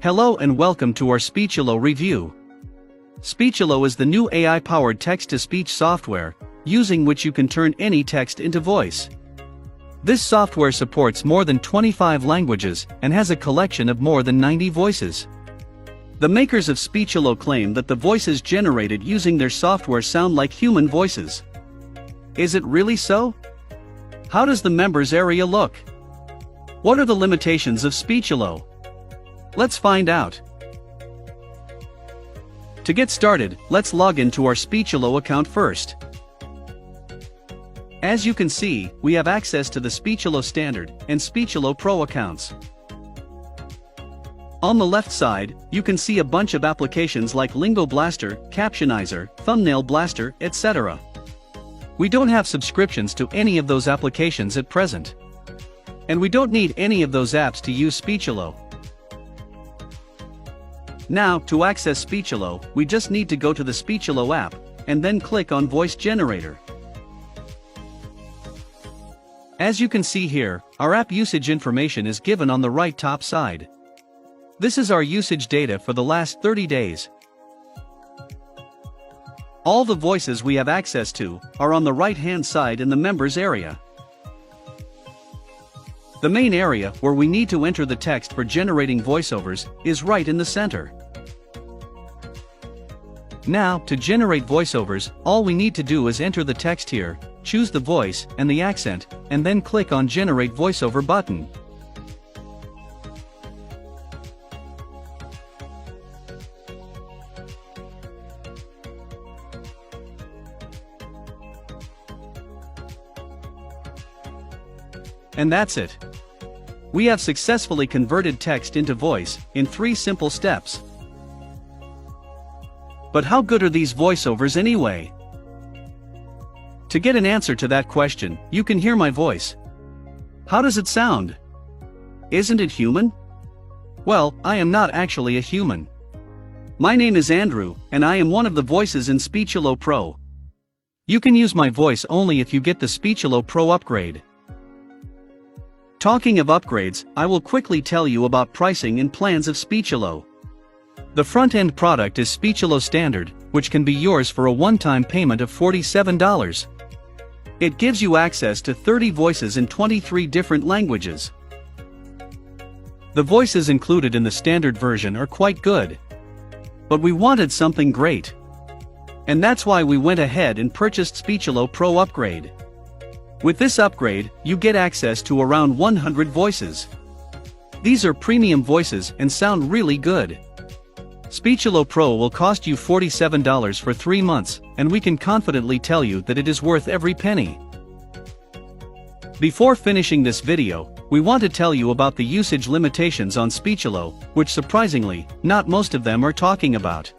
Hello and welcome to our Speechelo review. Speechelo is the new AI-powered text-to-speech software, using which you can turn any text into voice. This software supports more than 25 languages and has a collection of more than 90 voices. The makers of Speechelo claim that the voices generated using their software sound like human voices. Is it really so? How does the members area look? What are the limitations of Speechelo? Let's find out. To get started, let's log into our Speechelo account first. As you can see, we have access to the Speechelo Standard and Speechelo Pro accounts. On the left side, you can see a bunch of applications like Lingo Blaster, Captionizer, Thumbnail Blaster, etc. We don't have subscriptions to any of those applications at present. And we don't need any of those apps to use Speechelo. Now, to access Speechelo, we just need to go to the Speechelo app, and then click on Voice Generator. As you can see here, our app usage information is given on the right top side. This is our usage data for the last 30 days. All the voices we have access to are on the right-hand side in the members area. The main area where we need to enter the text for generating voiceovers is right in the center. Now, to generate voiceovers, all we need to do is enter the text here, choose the voice and the accent, and then click on Generate Voiceover button. And that's it. We have successfully converted text into voice in 3 simple steps. But how good are these voiceovers anyway? To get an answer to that question, you can hear my voice. How does it sound? Isn't it human? Well, I am not actually a human. My name is Andrew, and I am one of the voices in Speechelo Pro. You can use my voice only if you get the Speechelo Pro upgrade. Talking of upgrades, I will quickly tell you about pricing and plans of Speechelo. The front-end product is Speechelo Standard, which can be yours for a one-time payment of $47. It gives you access to 30 voices in 23 different languages. The voices included in the standard version are quite good. But we wanted something great. And that's why we went ahead and purchased Speechelo Pro Upgrade. With this upgrade, you get access to around 100 voices. These are premium voices and sound really good. Speechelo Pro will cost you $47 for 3 months, and we can confidently tell you that it is worth every penny. Before finishing this video, we want to tell you about the usage limitations on Speechelo, which surprisingly, not most of them are talking about.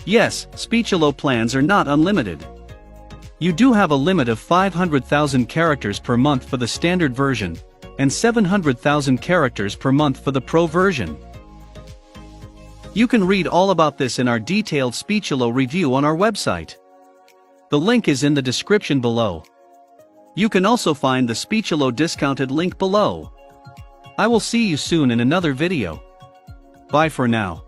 Yes, Speechelo plans are not unlimited. You do have a limit of 500,000 characters per month for the standard version, and 700,000 characters per month for the Pro version. You can read all about this in our detailed Speechelo review on our website. The link is in the description below. You can also find the Speechelo discounted link below. I will see you soon in another video. Bye for now.